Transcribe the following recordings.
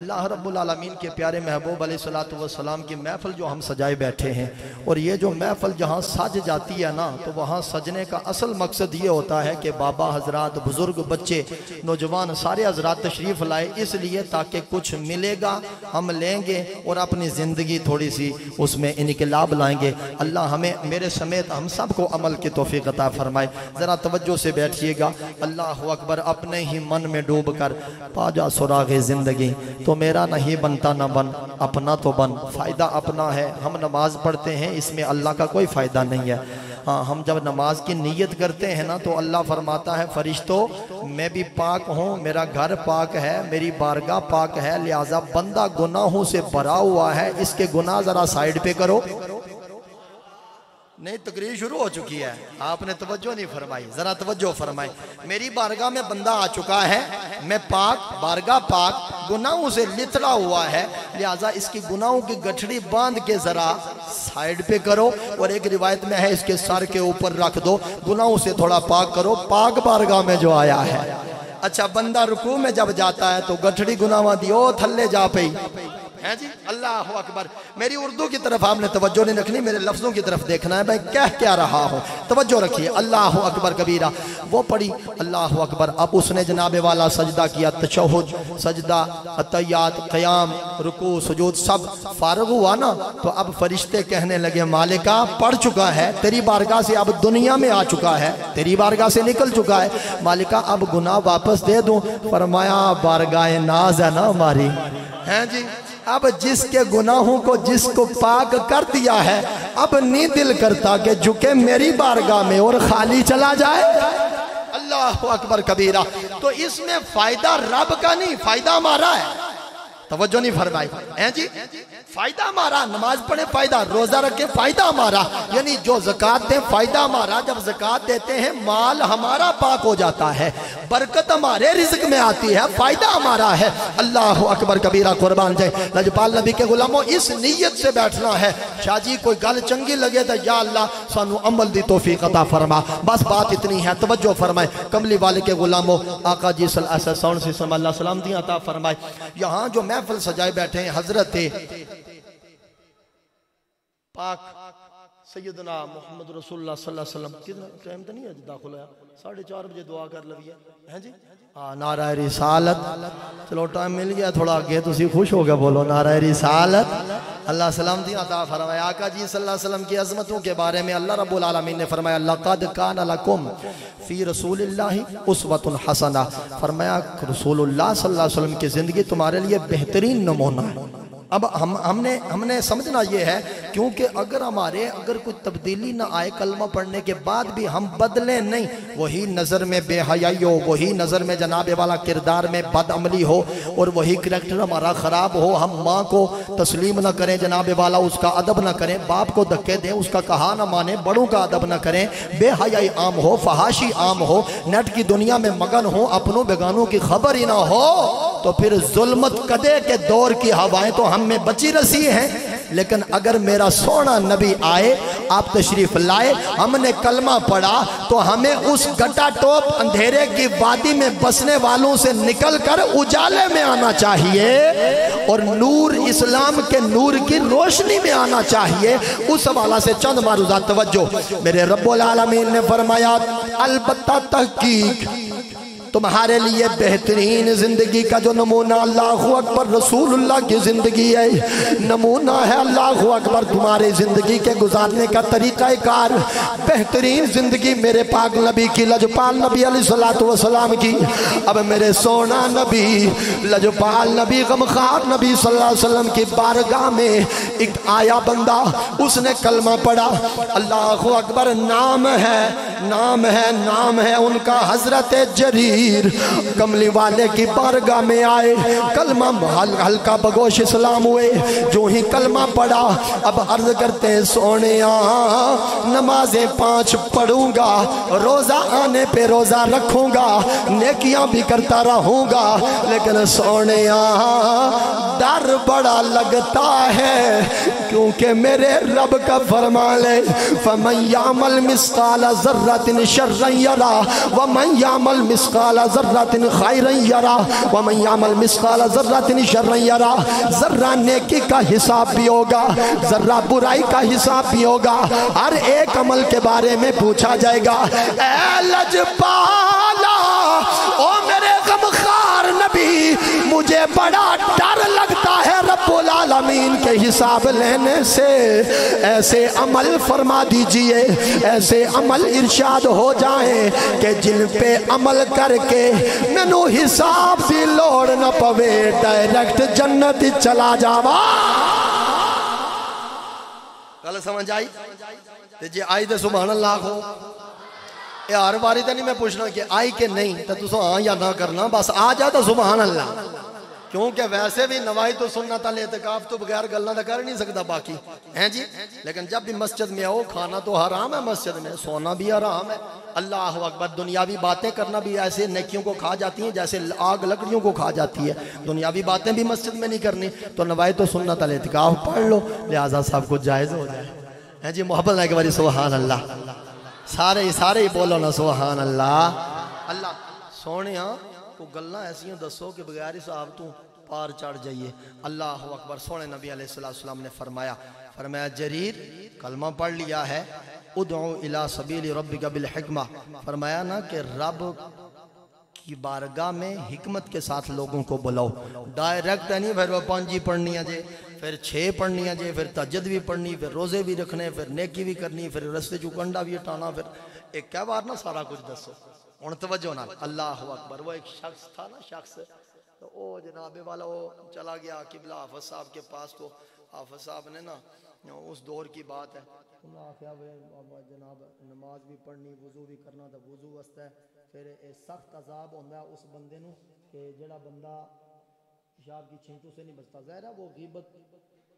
اللہ رب العالمین کے پیارے محبوب علیہ السلام کی محفل جو ہم سجائے بیٹھے ہیں، اور یہ جو محفل جہاں سج جاتی ہے نا، تو وہاں سجنے کا اصل مقصد یہ ہوتا ہے کہ بابا حضرات، بزرگ، بچے، نوجوان سارے حضرات تشریف لائے، اس لیے تاکہ کچھ ملے گا، ہم لیں گے اور اپنی زندگی تھوڑی سی اس میں انقلاب لائیں گے۔ اللہ ہمیں، میرے سمیت ہم سب کو عمل کی توفیق عطا فرمائے۔ ذرا توجہ سے بیٹھیے گا۔ اللہ اکبر۔ اپنے ہی من میں ڈوب کر پا جا سراغ زندگی، تو میرا نہیں بنتا نہ بن، اپنا تو بن، فائدہ اپنا ہے۔ ہم نماز پڑھتے ہیں، اس میں اللہ کا کوئی فائدہ نہیں ہے۔ ہاں، ہم جب نماز کی نیت کرتے ہیں نا، تو اللہ فرماتا ہے فرشتوں میں بھی پاک ہوں، میرا گھر پاک ہے، میری بارگاہ پاک ہے، لہٰذا بندہ گناہوں سے بھرا ہوا ہے، اس کے گناہ ذرا سائیڈ پہ کرو۔ نہیں، تقریر شروع ہو چکی ہے، آپ نے توجہ نہیں فرمائی، ذرا توجہ فرمائی۔ میری بارگاہ میں بندہ آ چکا ہے، میں پاک، بارگاہ پاک، گناہوں سے لتڑا ہوا ہے، لہٰذا اس کی گناہوں کی گٹھڑی باندھ کے ذرا سائیڈ پہ کرو، اور ایک روایت میں ہے اس کے سر کے اوپر رکھ دو، گناہوں سے تھوڑا پاک کرو، پاک بارگاہ میں جو آیا ہے۔ اچھا، بندہ رکوع میں جب جاتا ہے تو گٹھڑی گناہوں دیو تھلے جا پئی ہے جی۔ اللہ اکبر۔ میری اردو کی طرف آپ نے توجہ نہیں رکھنی، میرے لفظوں کی طرف دیکھنا ہے، میں کہہ کیا رہا ہوں، توجہ رکھیے۔ اللہ اکبر کبیرہ، وہ پڑھی اللہ اکبر۔ اب اس نے جناب والا سجدہ کیا، تشہد، سجدہ، اتحیات، قیام، رکوع، سجود، سب فارغ ہوا نا، تو اب فرشتے کہنے لگے مالکہ پڑھ چکا ہے، تیری بارگاہ سے اب دنیا میں آ چکا ہے، تیری بارگاہ سے نکل چکا ہے، مالکہ اب گناہ واپس دے دوں؟ فرمایا بارگاہ ناز ہے نا ہماری، ہیں جی۔ اب جس کے گناہوں کو جس کو پاک کر دیا ہے، اب نہیں دل کرتا کہ جھکے میری بارگاہ میں اور خالی چلا جائے۔ اللہ اکبر کبیرہ۔ تو اس میں فائدہ رب کا نہیں، فائدہ ہمارا ہے۔ توجہ نہیں فرمائی ہیں جی؟ فائدہ ہمارا، نماز پڑھے فائدہ، روزہ رکھے فائدہ ہمارا، یعنی جو زکوٰۃ دیں فائدہ ہمارا۔ جب زکوٰۃ دیتے ہیں مال ہمارا پاک ہو جاتا ہے، برکت ہمارے رزق میں آتی ہے، فائدہ ہمارا ہے۔ اللہ اکبر کبیرہ، قربان جائے لجپال نبی کے غلاموں، اس نیت سے بیٹھنا ہے۔ شاہ جی کوئی گل چنگی لگے تو یا اللہ سانو عمل دی توفیق عطا فرما، بس بات اتنی ہے۔ توجہ فرمائے کملی والے کے غلاموں، آقا جی صلی اللہ علیہ وسلم دی عطا فرمائے۔ یہاں جو محفل سجائے بیٹھے ہیں حضرت پاک سیدنا محمد رسول اللہ صلی اللہ علیہ وسلم، کتنا ٹائم تو نہیں ہے داخل ہوا، 4:30 بجے دعا کر لوی ہے جی۔ نعرہ رسالت، چلو ٹائم مل گیا تھوڑا آگے، تسی خوش ہو گیا، بولو نعرہ رسالت۔ اللہ سلام دی عطا فرمائے۔ آقا جی صلی اللہ علیہ وسلم کی عظمتوں کے بارے میں اللہ رب العالمین نے فرمایا لقد کان لکم فی رسول اللہ اسوۃ حسنہ، فرمایا رسول اللہ صلی اللہ علیہ وسلم کی زندگی تمہارے لیے بہترین نمونہ ہے۔ اب ہم نے سمجھنا یہ ہے، کیونکہ اگر کوئی تبدیلی نہ آئے کلمہ پڑھنے کے بعد بھی ہم بدلیں نہیں، وہی نظر میں بے حیائی ہو، وہی نظر میں جناب والا کردار میں بد عملی ہو، اور وہی کریکٹر ہمارا خراب ہو، ہم ماں کو تسلیم نہ کریں جناب والا، اس کا ادب نہ کریں، باپ کو دھکے دیں، اس کا کہا نہ مانیں، بڑوں کا ادب نہ کریں، بے حیائی عام ہو، فحاشی عام ہو، نیٹ کی دنیا میں مگن ہو، اپنوں بیگانوں کی خبر ہی نہ ہو، تو پھر ظلمت قدے کے دور کی ہوائیں تو ہم میں بچی رسی ہیں۔ لیکن اگر میرا سونا نبی آئے، آپ تشریف لائے، ہم نے کلمہ پڑھا، تو ہمیں اس گٹا ٹوپ اندھیرے کی وادی میں بسنے والوں سے نکل کر اجالے میں آنا چاہیے، اور نور اسلام کے نور کی روشنی میں آنا چاہیے۔ اس حوالہ سے چند معروضات توجہ۔ میرے رب العالمین نے فرمایا البتہ تحقیق تمہارے لیے بہترین زندگی کا جو نمونہ اللہ اکبر رسول اللہ کی زندگی ہے، نمونہ ہے اللہ اکبر تمہاری زندگی کے گزارنے کا طریقہ کار، بہترین زندگی میرے پاک نبی کی، لجپال نبی علیہ السلام کی۔ اب میرے سونا نبی، لجپال نبی، غمخوار نبی صلی اللہ علیہ وسلم کی بارگاہ میں ایک آیا بندہ، اس نے کلمہ پڑھا، اللہ اکبر، نام ہے ان کا حضرت جریر، کملی والے کی بارگاہ میں آئے، کلمہ ہلکا بگوش اسلام ہوئے، جو ہی کلمہ پڑھا، اب عرض کرتے ہیں سونیا نمازیں 5 پڑھوں گا، روزہ آنے پہ روزہ رکھوں گا، نیکیاں بھی کرتا رہوں گا، لیکن سونیا ڈر بڑا لگتا ہے کیونکہ میرے رب کا فرمان ہے فَمَنْ يَعْمَلْ مِثْقَالَ ذَرَّةٍ شَرًّا يَرَهُ وَمَنْ يَعْمَلْ مِثْقَالَ ذَرَّةٍ خَيْرًا يَرَهُ وَمَنْ يَعْمَلْ مِثْقَالَ ذَرَّةٍ شَرًّا يَرَهُ ذرہ نیکی کا حساب بھی ہوگا، ذرہ برائی کا حساب بھی ہوگا، ہر ایک عمل کے بارے میں پوچھا جائے گا۔ اے لجپالا، او میرے غمخوار نبی، مجھے بڑا ڈر لگتا ہے رب العالمین کے حساب لینے سے، ایسے عمل فرما دیجئے، ایسے عمل ارشاد ہو جائیں کہ جن پہ عمل کر کے مینو حساب دی لوڑ نہ پوے، ڈائریکٹ جنت چلا جاوا۔ گل سمجھ آئی؟ جی آئی تے سبحان اللہ ہو، یہ ہر باری تے نہیں میں پوچھنا کہ آئی کہ نہیں، تو تسو ہاں یا نہ کرنا، بس آ جا تو سبحان اللہ، کیونکہ ویسے بھی نوائی تو سنت الاعتکاف تو بغیر گلنا تو کر نہیں سکتا باقی ہیں جی، لیکن جب بھی مسجد میں آؤ کھانا تو حرام ہے، مسجد میں سونا بھی حرام ہے، اللہ اکبر، دنیاوی باتیں کرنا بھی ایسے نیکیوں کو کھا جاتی ہیں جیسے آگ لکڑیوں کو کھا جاتی ہے، دنیاوی باتیں بھی مسجد میں نہیں کرنی، تو نوائی تو سنت الاعتکاف پڑھ لو، لہٰذا سب کچھ جائز ہو جائے ہیں جی۔ محبت نہ کہ باری سبحان اللہ، سارے ہی بولو نا سبحان اللہ۔ اللہ سونے ہاں تو گلنا ایسی ہیں دسو کہ بغیر حساب تو پار چڑھ جائیے۔ اللہ اکبر، سونے نبی علیہ السلام نے فرمایا جریر کلمہ پڑھ لیا ہے، ادعو الی سبیل ربک بالحکمہ، فرمایا نا کہ رب کی بارگاہ میں حکمت کے ساتھ لوگوں کو بلاؤ، ڈائریکٹ نہیں پھر وہ 5 پڑھنی ہے جے، پھر 6 پڑھنی ہے جے، پھر تہجد بھی پڑھنی، پھر روزے بھی رکھنے، پھر نیکی بھی کرنی، پھر رستے چکنڈا بھی اٹھانا، پھر ایک کیا بار نا سارا کچھ دسو۔ ہن توجہ نال اللہ اکبر، وہ ایک شخص تھا نا، شخص تو وہ جناب والا وہ چلا گیا قبلہ حافظ صاحب کے پاس، تو حافظ صاحب نے نا اس دور کی بات ہے، جناب نماز بھی پڑھنی، وضو بھی کرنا، تو وضو واسطے پھر سخت عذاب ہوتا ہے اس بندے نو کہ جڑا بندہ پیشاب کی چھینٹوں سے نہیں بچتا، ظاہر ہے وہ غیبت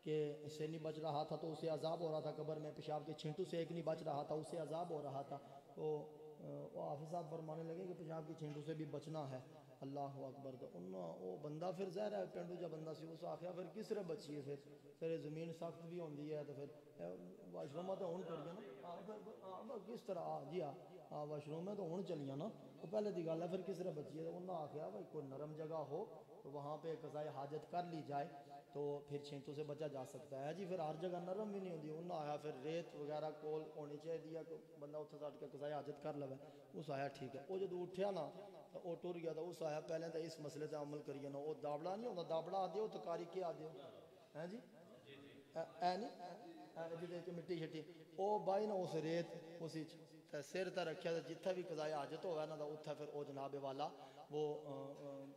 کے سے نہیں بچ رہا تھا تو اسے عذاب ہو رہا تھا قبر میں، پیشاب کی چھینٹوں سے ایک نہیں بچ رہا تھا اسے عذاب ہو رہا تھا، تو وہ حافظ صاحب فرمانے لگے کہ پیشاب کی چھینٹوں سے بھی بچنا ہے۔ اللہ اکبر، تو وہ بندہ پھر ظاہر ہے پینڈو جا بندہ سی، اس آخیا پھر کس طرح بچیے، پھر زمین سخت بھی ہوندی ہے، تو پھر واش روم تو ہون کر گیا نا، کس طرح جی ہاں واش روم میں تو ہون چلیاں نا، تو پہلے دی گل ہے پھر کس طرح بچیے، انہوں نے آخیا بھائی کوئی نرم جگہ ہو تو وہاں پہ قضائے حاجت کر لی جائے تو پھر چھینٹوں سے بچا جا سکتا ہے جی، پھر ہر جگہ نرم بھی نہیں ہوتی، انہوں نے آیا پھر ریت وغیرہ کول ہونی چاہیے دیا کہ بندہ اتھے ساٹھ کے قضائے حاجت کر لوے، اس آیا ٹھیک ہے، وہ جدو اٹھیا نا تو وہ ٹر گیا، تو اس آیا پہلے تو اس مسئلے تے عمل کریے نا، وہ دابڑا نہیں ہوتا، دابڑا آدھے ہو تو کاری کے آدھے ہو ہیں جی، اے نہیں جدے کہ مٹی شٹی، وہ بائی نا اس ریت اسی سر تے رکھیا، جتھا بھی قضائے حاجت ہوگا نا تو اتھا پھر وہ جناب والا وہ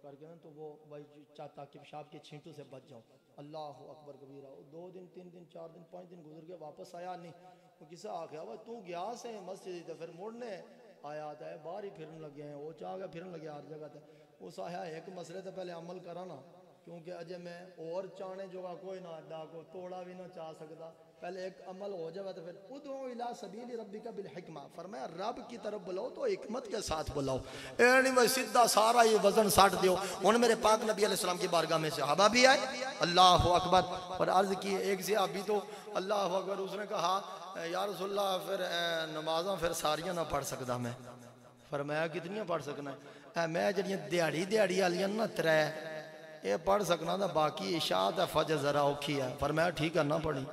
کر کے نا تو وہ بھائی چاہتا کہ پیشاب کے چھینٹوں سے بچ جاؤں۔ اللہ اکبر کبیرہ، 2 دن 3 دن 4 دن 5 دن گزر گیا، واپس آیا نہیں، وہ کسے آگیا وہ تو گیا سے مسجد تے پھر موڑنے آیا تھا، باہر ہی پھرن لگے ہیں، وہ چاہ گیا پھرن لگے ہر جگہ تے، اس آیا ایک مسئلے تے پہلے عمل کرانا، کیونکہ اجے میں اور چاہنے جو گا کوئی نہ اڈا کو توڑا بھی نہ چاہ سکتا، پہلے ایک عمل ہو جائے تو پھر ادعو الی سبیل ربک بالحکمہ، فرمایا رب کی طرف بلاؤ تو حکمت کے ساتھ بلاؤ، اے نہیں میں سیدھا سارا یہ وزن ساٹھ دیو۔ ان میرے پاک نبی علیہ السلام کی بارگاہ میں صحابہ بھی آئے، اللہ اکبر، اور عرض کی ایک صحابی تو اللہ اکبر، اس نے کہا یا رسول اللہ پھر نمازاں پھر ساریاں نہ پڑھ سکتا میں، فرمایا کتنیاں پڑھ سکنا ہے، میں جڑیاں دیہڑی والیاں نا 3 یہ پڑھ سکنا تھا، باقی عشاء تے فجر ذرا اوکھی ہے، فرمایا ٹھیک ہے نہ پڑھی،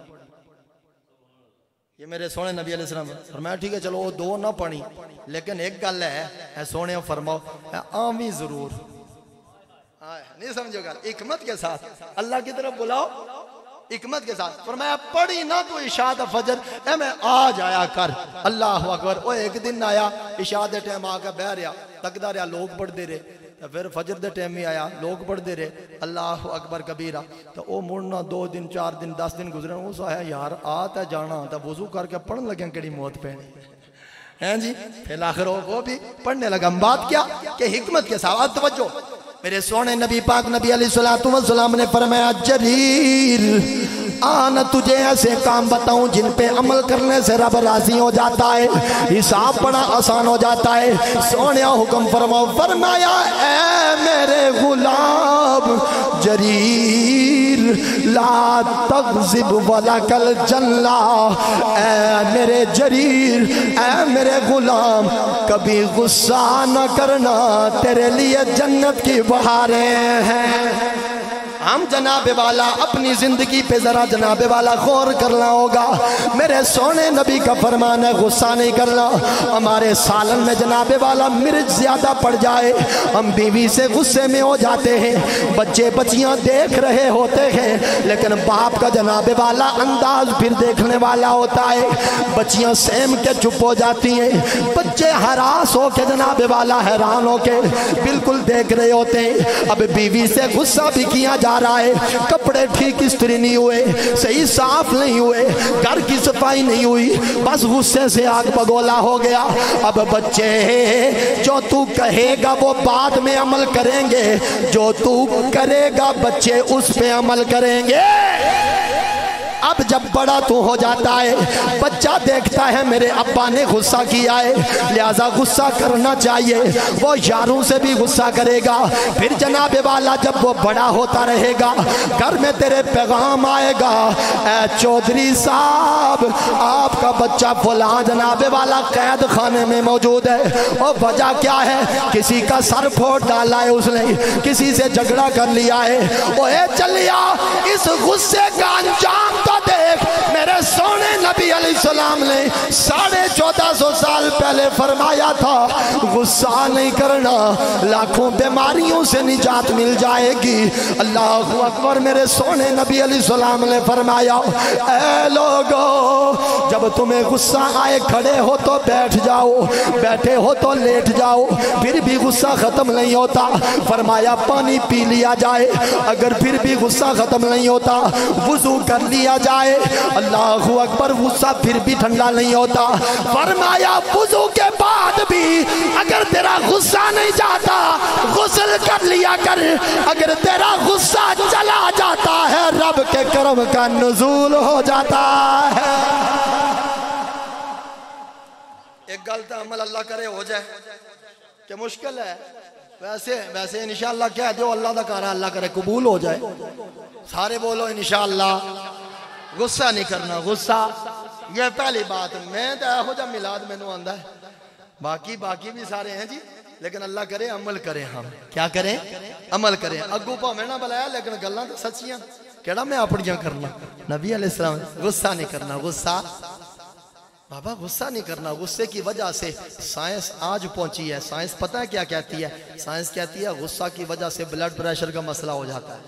یہ میرے سونے نبی علیہ السلام فرمایا ٹھیک ہے چلو وہ 2 نہ پڑھی، لیکن ایک گل ہے اے سونے فرماؤ آمی ضرور، نہیں سمجھو گا، حکمت کے ساتھ اللہ کی طرف بلاؤ، حکمت کے ساتھ، فرمایا پڑھی نہ تو عشاء دا فجر، اے میں آج آیا کر، اللہ اکبر، وہ ایک دن آیا عشاء دے ٹائم آکا بہ رہا، تکدا رہا، لوگ پڑھ دے رہے، پھر فجر دے ٹائم ہی آیا، لوگ پڑھ دے رہے، اللہ اکبر کبیرہ، تو وہ مڑنا 2 دن 4 دن 10 دن گزرے، اس آیا یار آتا جانا، تو وضو کر کے پڑھن لگیں کڑی موت پہ ہیں جی، پھر آخر وہ بھی پڑھنے لگا، بات کیا کہ حکمت کے ساتھ توجہ، میرے سونے نبی پاک نبی علیہ السلام نے فرمایا جریر آنا تجھے ایسے کام بتاؤں جن پہ عمل کرنے سے رب راضی ہو جاتا ہے، حساب بڑا آسان ہو جاتا ہے۔ سونیا حکم فرماؤ، فرمایا اے میرے غلام جریر لا تغضب ولک الجنہ، اے میرے جریر، اے میرے غلام کبھی غصہ نہ کرنا، تیرے لیے جنت کی بہاریں ہیں۔ ہم جناب والا اپنی زندگی پہ ذرا جناب والا غور کرنا ہوگا۔ میرے سونے نبی کا فرمان ہے غصہ نہیں کرنا۔ ہمارے سالن میں جناب والا مرچ زیادہ پڑ جائے ہم بیوی سے غصے میں ہو جاتے ہیں، بچے بچیاں دیکھ رہے ہوتے ہیں لیکن باپ کا جناب والا انداز پھر دیکھنے والا ہوتا ہے، بچیاں سیم کے چپ ہو جاتی ہیں، بچے ہراس ہو کے جناب والا حیران ہو کے بالکل دیکھ رہے ہوتے ہیں۔ اب بیوی سے غصہ بھی کیا جا رہا ہے، کپڑے ٹھیک استری نہیں ہوئے، صحیح صاف نہیں ہوئے، گھر کی صفائی نہیں ہوئی، بس غصے سے آگ بگولا ہو گیا۔ اب بچے جو تو کہے گا وہ بعد میں عمل کریں گے، جو تو کرے گا بچے اس پہ عمل کریں گے۔ اب جب بڑا تو ہو جاتا ہے، بچہ دیکھتا ہے میرے ابا نے غصہ کیا ہے لہذا غصہ کرنا چاہیے، وہ یاروں سے بھی غصہ کرے گا۔ پھر جناب والا جب وہ بڑا ہوتا رہے گا گھر میں تیرے پیغام آئے گا، اے چودھری صاحب آپ کا بچہ فلاں جناب والا قید خانے میں موجود ہے، اور وجہ کیا ہے؟ کسی کا سر پھوڑ ڈالا ہے، اس نے کسی سے جھگڑا کر لیا ہے۔ اوے چلیا اس غصے کا انجام تو دیکھ۔ میرے سونے نبی علیہ السلام نے 1450 سال پہلے فرمایا تھا غصہ نہیں کرنا، لاکھوں بیماریوں سے نجات مل جائے گی۔ اللہ اکبر۔ میرے سونے نبی علیہ السلام نے فرمایا اے لوگو جب تمہیں غصہ آئے کھڑے ہو تو بیٹھ جاؤ، بیٹھے ہو تو لیٹ جاؤ، پھر بھی غصہ ختم نہیں ہوتا فرمایا پانی پی لیا جائے، اگر پھر بھی غصہ ختم نہیں ہوتا وضو کر لیا جائے، اللہ اکبر، غصہ پھر بھی ٹھنڈا نہیں ہوتا فرمایا وضو کے بعد بھی اگر تیرا غصہ نہیں جاتا غسل کر لیا کر، اگر تیرا غصہ چلا جاتا ہے رب کے کرم کا نزول ہو جاتا ہے۔ ایک غلط عمل اللہ کرے ہو جائے کہ مشکل ہے، ویسے انشاءاللہ کہہ دو اللہ دا کارا اللہ کرے قبول ہو جائے، سارے بولو انشاءاللہ۔ غصہ نہیں کرنا، غصہ یہ پہلی بات۔ میں تو ہو جا میلاد میں نو آندہ ہے، باقی بھی سارے ہیں جی، لیکن اللہ کرے عمل کریں، ہم کیا کریں؟ عمل کریں۔ اگو پا میں نہ بلایا لیکن گلنا تو سچیاں کیڑا میں اپنیاں کرنا۔ نبی علیہ السلام غصہ نہیں کرنا، غصہ بابا غصہ نہیں کرنا۔ غصے کی وجہ سے سائنس آج پہنچی ہے، سائنس پتہ ہے کیا کہتی ہے؟ سائنس کہتی ہے غصہ کی وجہ سے بلڈ پریشر کا مسئلہ ہو جاتا ہے،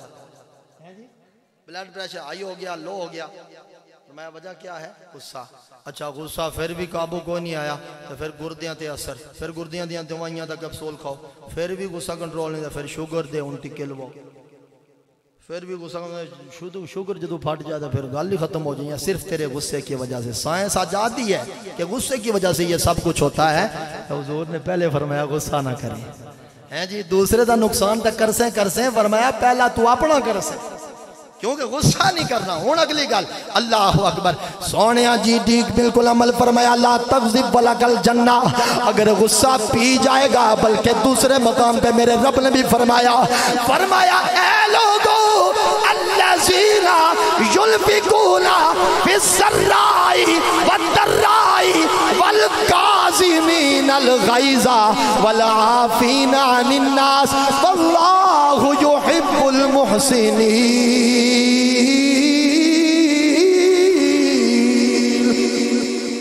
بلڈ پریشر ہائی ہو گیا، لو ہو گیا، میں وجہ کیا ہے؟ غصہ۔ اچھا غصہ پھر بھی قابو کو نہیں آیا تو پھر گردیاں تے اثر، پھر گردیاں دیاں دوائیاں دا کیپسول کھاؤ، پھر بھی غصہ کنٹرول نہیں، پھر شوگر دے ان ٹکے لو، پھر بھی غصہ شوگر جدو پھٹ جائے تو پھر گل ہی ختم ہو جائے، صرف تیرے غصے کی وجہ سے۔ سائنس آجاتی ہے کہ غصے کی وجہ سے یہ سب کچھ ہوتا ہے۔ حضور نے پہلے فرمایا غصہ نہ کریں، ہیں جی دوسرے دا نقصان تک کرسیں، فرمایا پہلا تو اپنا کرسیں، کیونکہ غصہ نہیں کرنا۔ ہون اگلی گل اللہ اکبر سونیا جی ٹھیک بالکل عمل فرمایا لا تغضب ولک الجنہ، اگر غصہ پی جائے گا بلکہ دوسرے مقام پہ میرے رب نے بھی فرمایا اے لوگو الذین ينفقون فی السراء والضراء والکاظمین الغیظ والعافین عن الناس واللہ یحب المحسنین۔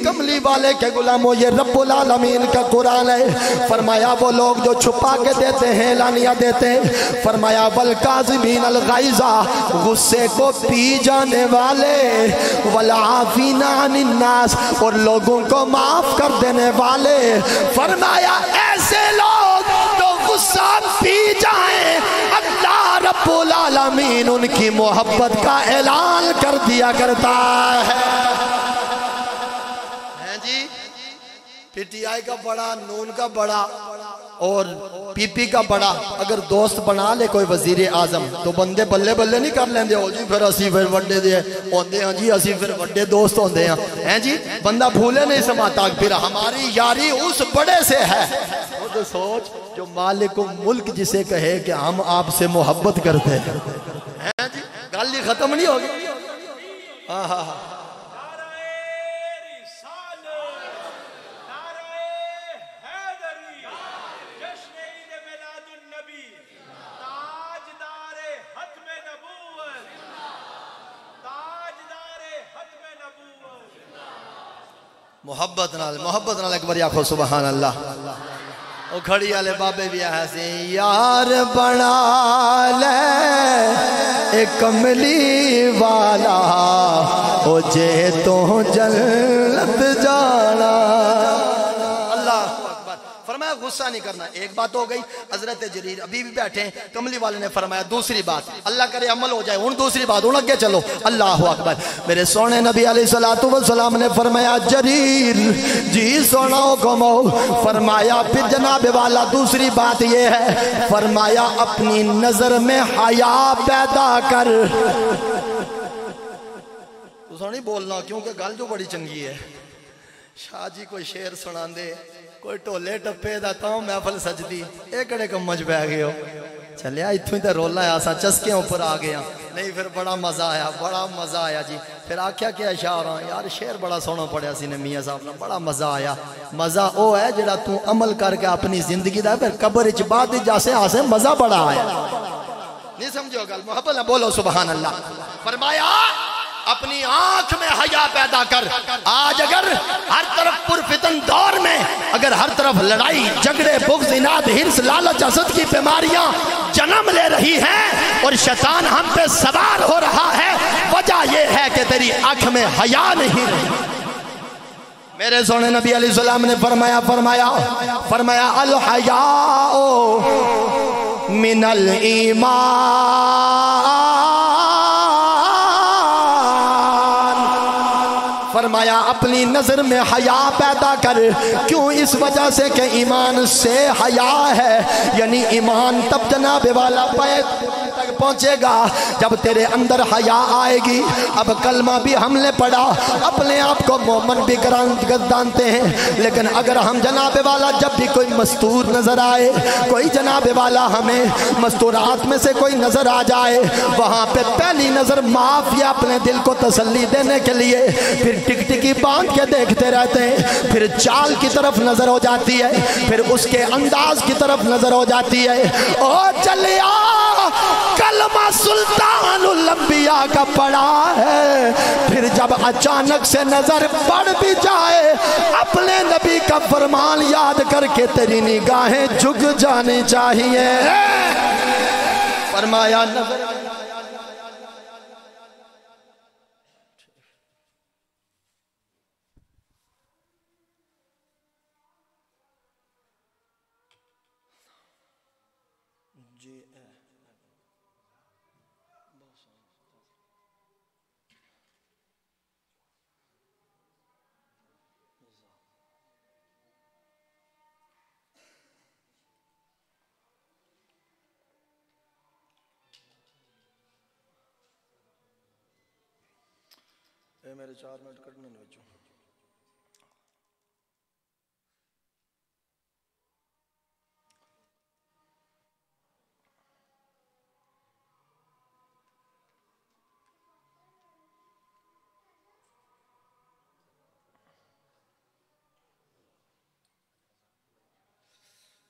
کملی والے کے غلاموں یہ رب العالمین کا قرآن ہے۔ فرمایا وہ لوگ جو چھپا کے دیتے ہیں، اعلانیہ دیتے ہیں، فرمایا والکاظمین الغیظ، غصے کو پی جانے والے، والعافین عن الناس، اور لوگوں کو معاف کر دینے والے۔ فرمایا ایسے لوگ تو غصہ پی جائیں اللہ رب العالمین ان کی محبت کا اعلان کر دیا کرتا ہے۔ جی پی ٹی آئی کا بڑا، نون کا بڑا، اور پی پی کا بڑا اگر دوست بنا لے کوئی وزیر اعظم تو بندے بلے بلے نہیں کر لیندے ہو جی پھر اسی پھر وڈے دے ہوندے ہیں جی اسی پھر وڈے دوست ہوندے ہیں جی بندہ بھولے نہیں سماتا پھر ہماری یاری اس بڑے سے ہے خود سوچ جو مالک ملک جسے کہے کہ ہم آپ سے محبت کرتے ہیں جی گل ہی ختم نہیں ہوگی ہاں ہاں ہاں محبت نال ایک بار آکھو سبحان اللہ او کھڑی والے بابے بھی ایسے یار بنا لے ایک کملی والا او جے تو جنت جانا اللہ اکبر فرمایا غصہ نہیں کرنا ایک بات ہو گئی حضرت جریر ابھی بھی بیٹھے ہیں کملی والے نے فرمایا دوسری بات اللہ کرے عمل ہو جائے ان دوسری بات ان اگے چلو اللہ اکبر میرے سونے نبی علیہ السلام نے فرمایا جریر جی سونا حکم ہو فرمایا پھر جناب والا دوسری بات یہ ہے فرمایا اپنی نظر میں حیا پیدا کر تو سونی بولنا کیونکہ گل جو بڑی چنگی ہے شاہ جی کوئی شعر سنان دے کوئی ٹولے ٹپے دا تاؤں محفل سجدی ایکڑے کمج بہ گئے ہو چلے اتھوں ہی تے رولا ہے آسا چسکے اوپر آ گیا نہیں پھر بڑا مزہ آیا جی پھر آکھیا کیا شاہ رہا یار شعر بڑا سونا پڑیا سی نے میاں صاحب نے بڑا مزہ آیا مزہ او ہے جڑا تو عمل کر کے اپنی زندگی دا پھر قبر اچ بعد جاسے آسے مزہ بڑا آیا نہیں سمجھو گل محبت نہ بولو سبحان اللہ فرمایا اپنی آنکھ میں حیا پیدا کر آج اگر ہر طرف پرفتن دور میں اگر ہر طرف لڑائی جھگڑے بغض اناد حرص لالچ حسد کی بیماریاں جنم لے رہی ہیں اور شیطان ہم پہ سوار ہو رہا ہے وجہ یہ ہے کہ تیری آنکھ میں حیا نہیں رہی میرے سونے نبی علیہ السلام نے فرمایا الحیاء من الایمان فرمایا اپنی نظر میں حیا پیدا کر کیوں اس وجہ سے کہ ایمان سے حیا ہے یعنی ایمان تب جناب والا تک پہنچے گا جب تیرے اندر حیا آئے گی اب کلمہ بھی ہم نے پڑھا اپنے آپ کو مومن بھی گردانتے ہیں لیکن اگر ہم جناب والا جب بھی کوئی مستور نظر آئے کوئی جناب والا ہمیں مستورات میں سے کوئی نظر آ جائے وہاں پہ پہلی نظر معاف یا اپنے دل کو تسلی دینے کے لیے پھر ٹک ٹکی باندھ کے دیکھتے رہتے ہیں پھر چال کی طرف نظر ہو جاتی ہے پھر اس کے انداز کی طرف نظر ہو جاتی ہے او چلیا کلمہ سلطان الانبیاء کا پڑا ہے پھر جب اچانک سے نظر پڑ بھی جائے اپنے نبی کا فرمان یاد کر کے تیری نگاہیں جھک جانی چاہیے فرمایا نظر میرے 4 منٹ کٹنے نہیں بچوں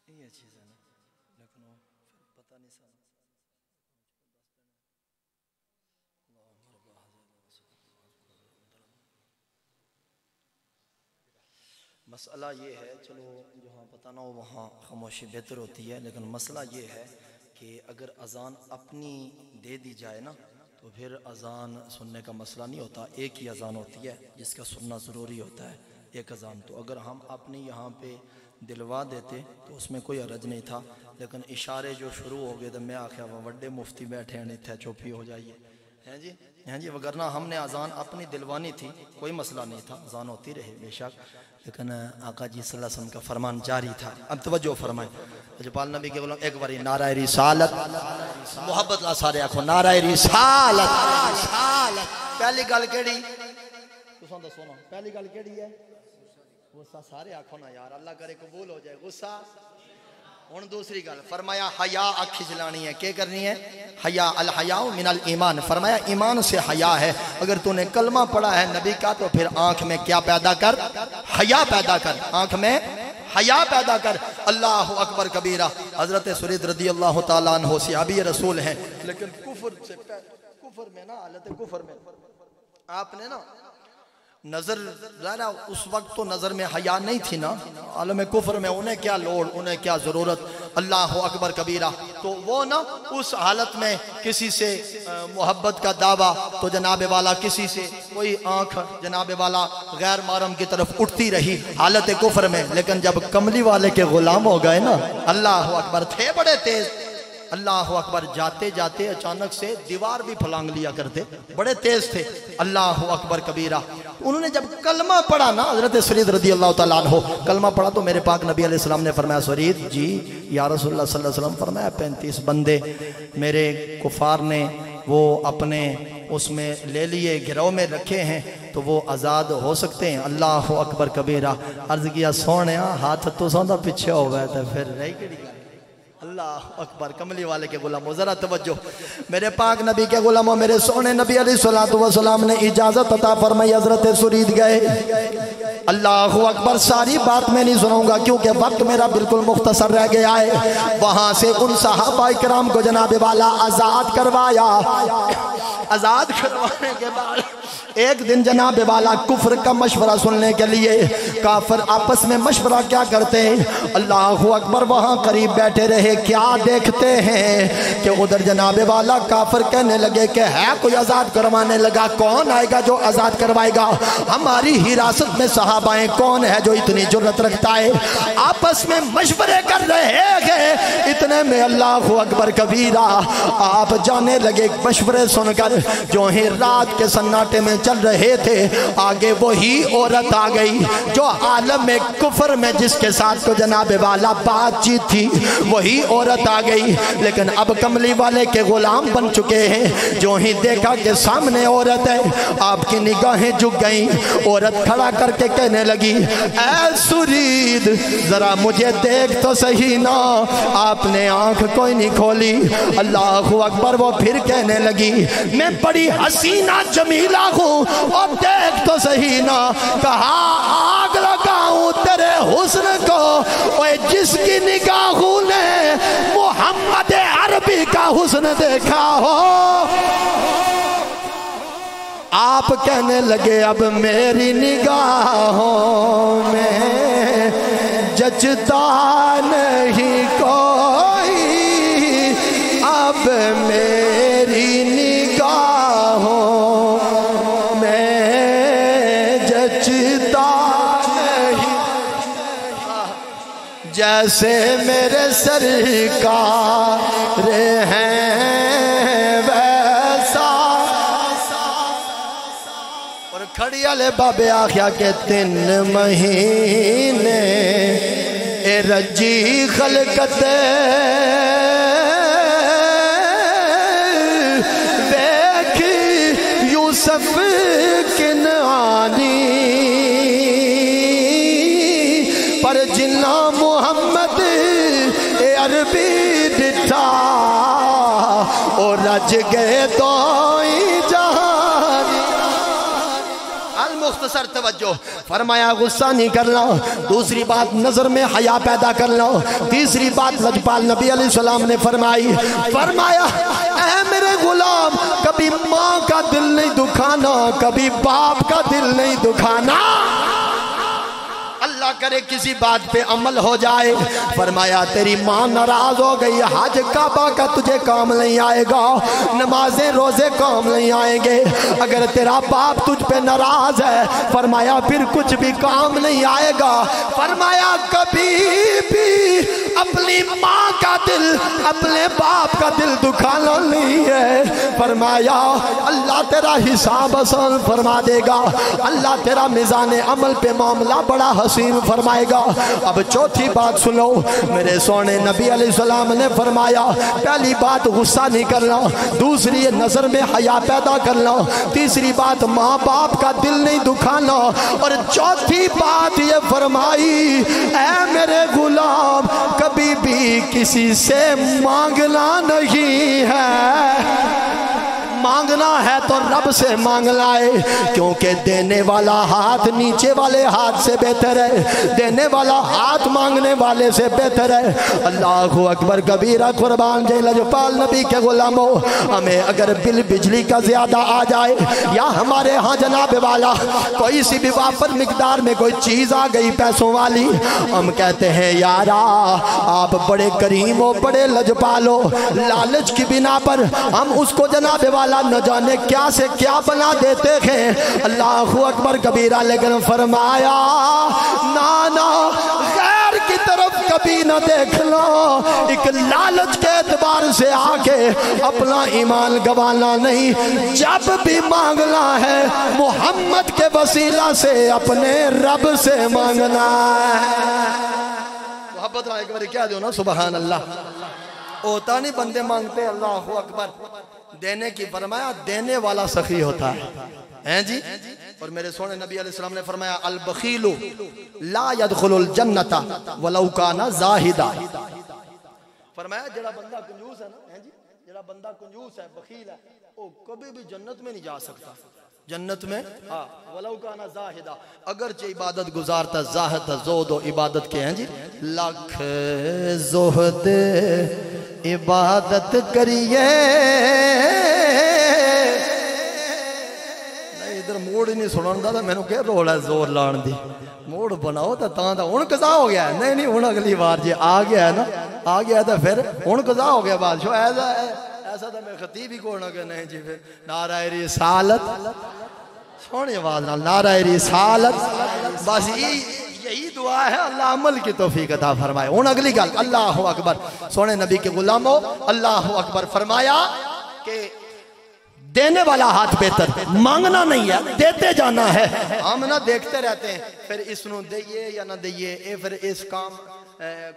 یہ چیز ہے نا لیکن وہ پتہ نہیں سا مسئلہ یہ ہے چلو جہاں پتہ نہ ہو وہاں خاموشی بہتر ہوتی ہے لیکن مسئلہ یہ ہے کہ اگر اذان اپنی دے دی جائے نا تو پھر اذان سننے کا مسئلہ نہیں ہوتا ایک ہی اذان ہوتی ہے جس کا سننا ضروری ہوتا ہے ایک اذان تو اگر ہم اپنی یہاں پہ دلوا دیتے تو اس میں کوئی عرض نہیں تھا لیکن اشارے جو شروع ہو گئے تو میں آخیا وہ وڈے مفتی بیٹھے ہیں تھے چوپی ہو جائیے جی ہیں جی، وگرنہ ہم نے اذان اپنی دلوانی تھی، کوئی مسئلہ نہیں تھا، اذان ہوتی رہے بے شک، لیکن آقا جی صلی اللہ علیہ وسلم کا فرمان جاری تھا۔ اب توجہ فرمائیں، جبال نبی کے غلام ایک باری نعرہ رسالت، محبت لا سارے آکھو نعرہ رسالت۔ پہلی گل کیڑی تساں دسو نا، پہلی گل کیڑی ہے؟ غصہ، سارے آکھو نا یار، اللہ کرے قبول ہو جائے غصہ۔ ہن دوسری گل فرمایا حیا اکھ جلانی ہے، کیا کرنی ہے؟ حیا، الحیاء من الایمان، فرمایا ایمان سے حیا ہے۔ اگر تو نے کلمہ پڑھا ہے نبی کا تو پھر آنکھ میں کیا پیدا کر؟ حیا پیدا کر، آنکھ میں حیا پیدا کر۔ اللہ اکبر کبیرہ۔ حضرت سرید رضی اللہ تعالیٰ عنہ صحابی رسول ہیں، لیکن کفر میں نا، حالت کفر میں آپ نے نا نظر ظاہرہ اس وقت تو نظر میں حیا نہیں تھی نا، عالم کفر میں انہیں کیا لوڑ، انہیں کیا ضرورت، اللہ اکبر کبیرہ۔ تو وہ نا اس حالت میں کسی سے محبت کا دعویٰ تو جناب والا کسی سے کوئی آنکھ جناب والا غیر محرم کی طرف اٹھتی رہی حالت کفر میں، لیکن جب کملی والے کے غلام ہو گئے نا، اللہ اکبر، تھے بڑے تیز، اللہ اکبر، جاتے جاتے اچانک سے دیوار بھی پھلانگ لیا کرتے، بڑے تیز تھے، اللہ اکبر کبیرہ۔ انہوں نے جب کلمہ پڑھا نا، حضرت سرید رضی اللہ تعالیٰ عنہ کلمہ پڑھا تو میرے پاک نبی علیہ السلام نے فرمایا سرید جی یا رسول اللہ صلی اللہ علیہ وسلم، فرمایا 35 بندے میرے کفار نے وہ اپنے اس میں لے لیے، گروہ میں رکھے ہیں، تو وہ آزاد ہو سکتے ہیں۔ اللہ اکبر کبیرہ۔ عرض کیا سونیا ہاتھ تو سوندا پیچھے ہو گئے تھے، پھر رہی کیڑی گل؟ اللہ اکبر، کملی والے کے غلاموں ذرا توجہ، میرے پاک نبی کے غلاموں، میرے سونے نبی علیہ السلام نے اجازت عطا فرمائی، حضرت سرید گئے۔ اللہ اکبر، ساری بات میں نہیں سناؤں گا کیونکہ وقت میرا بالکل مختصر رہ گیا ہے۔ وہاں سے ان صحابہ کرام کو جناب والا آزاد کروایا۔ آزاد کروانے کے بعد ایک دن جناب والا کفر کا مشورہ سننے کے لیے کافر آپس میں مشورہ کیا کرتے ہیں؟ اللہ اکبر، وہاں قریب بیٹھے رہے، کیا دیکھتے ہیں کہ ادھر جناب والا کافر کہنے لگے کہ ہے کوئی آزاد کروانے لگا، کون آئے گا جو آزاد کروائے گا؟ ہماری حراست میں صحابہ ہیں، کون ہے جو اتنی جرت رکھتا ہے؟ آپس میں مشورے کر رہے ہیں، اتنے میں اللہ اکبر کبیرہ آپ جانے لگے مشورے سن کر، جو ہی رات کے سناٹے میں چل رہے تھے، آگے وہی عورت آ گئی جو عالم کفر میں جس کے ساتھ کو جناب والا بات چیت تھی، وہی عورت آ گئی، لیکن اب کملی والے کے غلام بن چکے ہیں۔ جو ہی دیکھا کہ سامنے عورت ہے، آپ کی نگاہیں جھک گئیں، عورت کھڑا کر کے کہنے لگی اے سرید ذرا مجھے دیکھ تو صحیح نا۔ آپ نے آنکھ کوئی نہیں کھولی۔ اللہ اکبر، وہ پھر کہنے لگی میں بڑی حسینہ جمیلہ ہوں اور دیکھ تو صحیح نا۔ کہا آگ لگاؤں تیرے حسن کو، اوے جس کی نگاہوں نے محمد عربی کا حسن دیکھا ہو۔ آپ کہنے لگے اب میری نگاہوں میں جچتا نہیں کوئی، اب میری نگاہوں میں جچتا نہیں، جیسے میرے سرکار ہیں ویسا۔ اور کھڑی والے بابے آخیا کہ 3 مہینے اے رجی خلقت دیکھ یوسف کنعانی، پر جنہ محمد اے عربی ڈٹھا اور رج گئے تو ہی جہان۔ مختصر توجہ، فرمایا غصہ نہیں کرنا، دوسری بات نظر میں حیا پیدا کرنا، تیسری بات لجپال نبی علیہ السلام نے فرمایا اے میرے غلام، کبھی ماں کا دل نہیں دکھانا، کبھی باپ کا دل نہیں دکھانا، اللہ کرے کسی بات پہ عمل ہو جائے۔ فرمایا تیری ماں ناراض ہو گئی، حج کعبہ کا تجھے کام نہیں آئے گا، نمازیں روزے کام نہیں آئیں گے، اگر تیرا باپ تجھ پہ ناراض ہے فرمایا پھر کچھ بھی کام نہیں آئے گا۔ فرمایا کبھی بھی اپنی ماں کا دل اپنے باپ کا دل دکھانا نہیں ہے. فرمایا اللہ تیرا حساب آسان فرما دے گا, اللہ تیرا میزان عمل پہ معاملہ بڑا حسین فرمائے گا. اب چوتھی بات سنو, میرے سونے نبی علیہ السلام نے فرمایا پہلی بات غصہ نہیں کرنا, دوسری نظر میں حیا پیدا کرنا, تیسری بات ماں باپ کا دل نہیں دکھانا, اور چوتھی بات یہ فرمائی اے میرے غلام کبھی بھی کسی سے مانگنا نہیں ہے. مانگنا ہے تو رب سے مانگ لائے, کیونکہ دینے والا ہاتھ نیچے والے ہاتھ سے بہتر ہے, دینے والا ہاتھ مانگنے والے سے بہتر ہے. اللہ اکبر کبیرہ. قربان جے لجپال نبی کے غلاموں, ہمیں اگر بل بجلی کا زیادہ آ جائے یا ہمارے ہاں جناب والا کوئی سی بھی واپر مقدار میں کوئی چیز آ گئی پیسوں والی, ہم کہتے ہیں یارا آپ بڑے کریم ہو, بڑے لجپال ہو, لالچ کی بنا پر ہم اس کو جناب والا نہ جانے کیا سے کیا بنا دیتے ہیں. اللہ اکبر کبیرہ. لیکن فرمایا نانا غیر کی طرف کبھی نہ دیکھنا, ایک لالچ کے اعتبار سے آ کے اپنا ایمان گوانا نہیں, جب بھی مانگنا ہے محمد کے وسیلہ سے اپنے رب سے مانگنا ہے. محبت ایک بار کیا دو نا سبحان اللہ. ہوتا نہیں بندے مانگتے اللہ اکبر. دینے کی فرمایا دینے والا سخی ہوتا ہے جی. اور میرے سونے نبی علیہ السلام نے فرمایا البخیل لا يدخل الجنت ولو کان زاہدا. فرمایا جڑا بندہ کنجوس ہے نا جی, جڑا بندہ کنجوس ہے بخیل ہے وہ کبھی بھی جنت میں نہیں جا سکتا. جنت میں ولو کان زاہدا, اگرچہ عبادت گزارتا زاہد زہد و عبادت کے ہیں جی. لاکھ زہد عبادت کریے نہیں, ادھر موڑ ہی نہیں سنن دا, میں نے کہہ رول ہے زور لان دی, موڑ بناؤ تا تاں دا ان قضا ہو گیا ہے. نہیں نہیں ان اگلی بار جی آ گیا ہے نا, آ گیا تا پھر ان قضا ہو گیا بادشاہ. ایسا ہے ایسا تو میں خطیب ہی کوڑنا کہ نہیں جی. پھر نعرہ رسالت, سونے آواز نال نعرہ رسالت. بس یہی دعا ہے, اللہ عمل کی توفیق عطا فرمائے. ان اگلی گل اللہ اکبر. سونے نبی کے غلاموں اللہ اکبر. فرمایا کہ دینے والا ہاتھ بہتر, مانگنا نہیں ہے دیتے جانا ہے. ہم نہ دیکھتے رہتے ہیں پھر اس نو دئیے یا نہ دئیے, اے پھر اس کام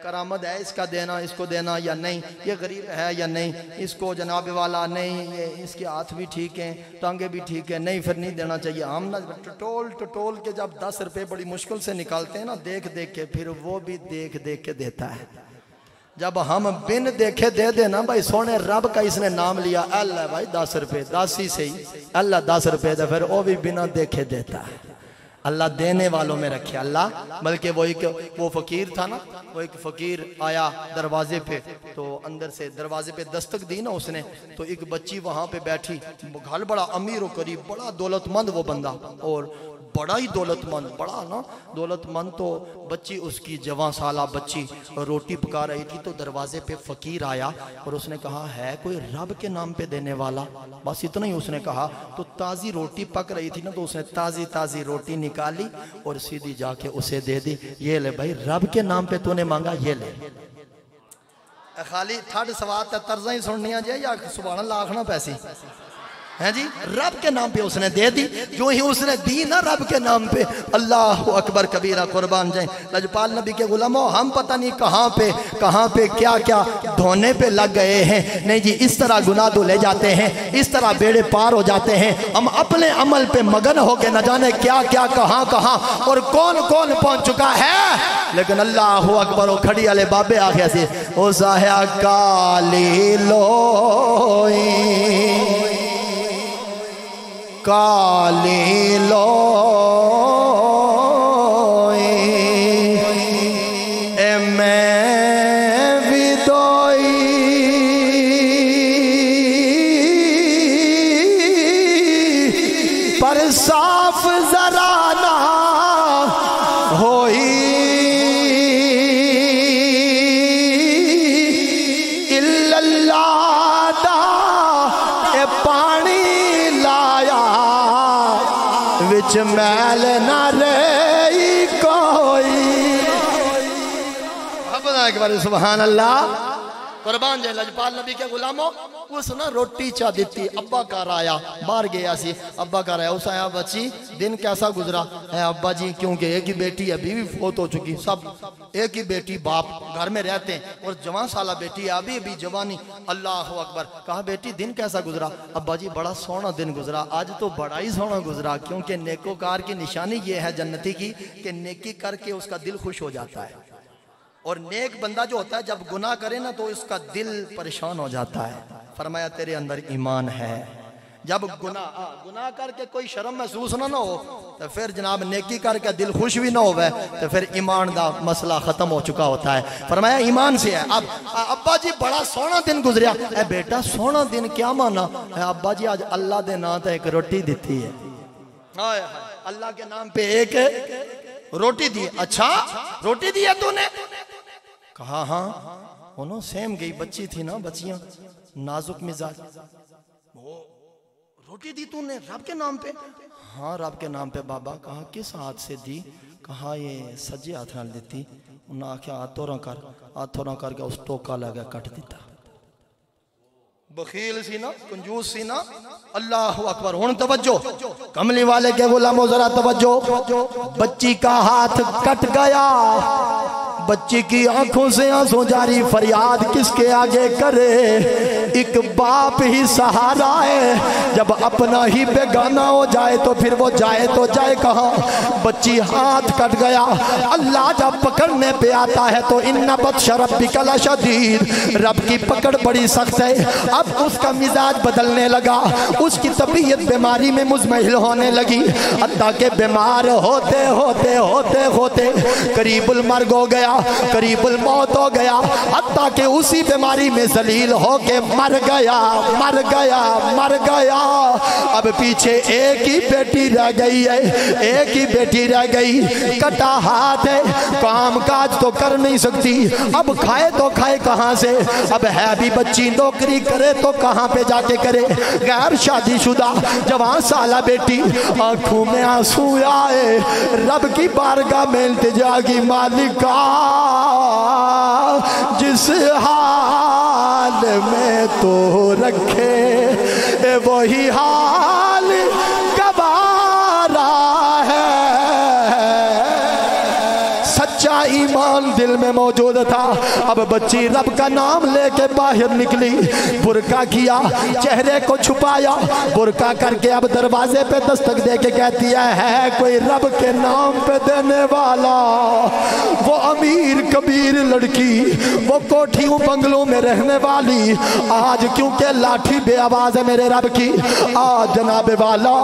کرامت ہے اس کا دینا, اس کو دینا یا نہیں, یہ غریب ہے یا نہیں, اس کو جناب والا نہیں, یہ اس کے ہاتھ بھی ٹھیک ہیں, ٹانگیں بھی ٹھیک ہیں, نہیں پھر نہیں دینا چاہیے. ہم نہ ٹٹول کے جب 10 روپے بڑی مشکل سے نکالتے ہیں نا دیکھ دیکھ کے, پھر وہ بھی دیکھ دیکھ کے دیتا ہے. جب ہم بن دیکھے دے دینا بھائی سونے رب کا اس نے نام لیا, اللہ بھائی 10 روپے 10 ہی سے ہی اللہ 10 روپے دے, پھر وہ بھی بنا دیکھے دیتا ہے. اللہ دینے والوں میں رکھے اللہ. بلکہ وہ فقیر تھا نا, وہ ایک فقیر آیا دروازے پہ, تو اندر سے دروازے پہ دستک دی نا اس نے, تو ایک بچی وہاں پہ بیٹھی, گھر بڑا امیر و قریب, بڑا دولت مند وہ بندہ, اور بڑا ہی دولت مند, بڑا نا دولت مند. تو بچی اس کی جوان سالہ بچی روٹی پکا رہی تھی, تو دروازے پہ فقیر آیا اور اس نے کہا ہے کوئی رب کے نام پہ دینے والا, بس اتنا ہی اس نے کہا. تو تازی روٹی پک رہی تھی نا, تو اس نے تازی روٹی نکالی اور سیدھی جا کے اسے دے دی. یہ لے بھائی رب کے نام پہ تو نے مانگا, یہ لے. خالی تھرڈ سوات طرزہ ہی سننیاں جائے یا سبحان اللہ آخنا پیسی ہیں جی. رب کے نام پہ اس نے دے دی, جو ہی اس نے دی نا رب کے نام پہ, اللہ اکبر کبیرہ. قربان جائیں لجپال نبی کے غلاموں, ہم پتہ نہیں کہاں پہ کیا دھونے پہ لگ گئے ہیں. نہیں جی, اس طرح گناہ دھلے جاتے ہیں, اس طرح بیڑے پار ہو جاتے ہیں. ہم اپنے عمل پہ مگن ہو کے نہ جانے کیا کہاں اور کون پہنچ چکا ہے. لیکن اللہ اکبر, وہ کھڑی والے بابے آگیا سے او ساہیا کالی لوئی کالی لوئی اے میں بھی دوئی پر صاف ذرا نہ ہوئی الا اللہ دا اے پانی وچ میل نہ رہی کوئی. ایک بار سبحان اللہ قربان جائے لجپال نبی کے غلاموں اس نا روٹی چاہ دیتی ابا کار آیا باہر گیا سی ابا کار آیا اس آیا بچی دن کیسا گزرا ہے ابا جی کیونکہ ایک ہی بیٹی ہے بیوی فوت ہو چکی سب ایک ہی بیٹی باپ گھر میں رہتے ہیں اور جوان سالہ بیٹی ہے ابھی جوانی اللہ اکبر کہا بیٹی دن کیسا گزرا ابا جی بڑا سونا دن گزرا آج تو بڑا ہی سونا گزرا کیونکہ نیکوکار کی نشانی یہ ہے جنتی کی کہ نیکی کر کے اس کا دل خوش ہو جاتا ہے اور نیک بندہ جو ہوتا ہے جب گناہ کرے نا تو اس کا دل پریشان ہو جاتا ہے فرمایا تیرے اندر ایمان ہے جب گناہ کر کے کوئی شرم محسوس نہ ہو تو پھر جناب نیکی کر کے دل خوش بھی نہ ہوئے تو پھر ایمان دا مسئلہ ختم ہو چکا ہوتا ہے فرمایا ایمان سے ہے اب ابا جی بڑا سونا دن گزریا اے بیٹا سونا دن کیا مانا ابا جی آج اللہ دے نام تے ایک روٹی دیتی ہے اللہ کے نام پہ ایک روٹی دی اچھا روٹی دی ہے تو نے کہا ہاں انہوں سیم گئی بچی تھی نا بچیاں نازک مزاج روٹی دی تو نے رب کے نام پہ ہاں رب کے نام پہ بابا کہا کس ہاتھ سے دی کہا یہ سجے ہاتھ نال دیتی انہوں نے آکھا ہاتھوں کر کے اس ٹوکا لگا کٹ دیتا بخیل سی نا کنجوس سی نا اللہ اکبر ہون توجہ کملی والے کے غلاموں ذرا توجہ بچی کا ہاتھ کٹ گیا بچی کی آنکھوں سے آنسوں جاری فریاد کس کے آگے کرے ایک باپ ہی سہارا ہے جب اپنا ہی بیگانہ ہو جائے تو پھر وہ جائے تو جائے کہاں بچی ہاتھ کٹ گیا اللہ جب پکڑنے پہ آتا ہے تو ان بطش ربک لشدید رب کی پکڑ بڑی سخت ہے اب اس کا مزاج بدلنے لگا اس کی طبیعت بیماری میں مزمحل ہونے لگی حتیٰ کہ بیمار ہوتے قریب المرگ ہو گیا قریب الموت ہو گیا حتیٰ کہ اسی بیماری میں ذلیل ہو کے مر گیا اب پیچھے ایک ہی بیٹی رہ گئی کٹا ہاتھ ہے کام کاج تو کر نہیں سکتی اب کھائے تو کھائے کہاں سے اب ہے بھی بچی نوکری کرے تو کہاں پہ جا کے کرے غیر شادی شدہ جوان سالہ بیٹی آنکھوں میں آنسو آئے رب کی بارگاہ میں التجا کی مالکا جس حال میں تو رکھے وہی حال گوارا ہے سچا ایمان دل میں موجود تھا اب بچی رب کا نام لے کے باہر نکلی برقع کیا چہرے کو چھپایا برقع کر کے اب دروازے پہ دستک دے کے کہتی ہے کوئی رب کے نام پہ دینے والا وہ امیر کبیر لڑکی وہ کوٹھیوں بنگلوں میں رہنے والی آج کیونکہ لاٹھی بے آواز ہے میرے رب کی آج جناب والا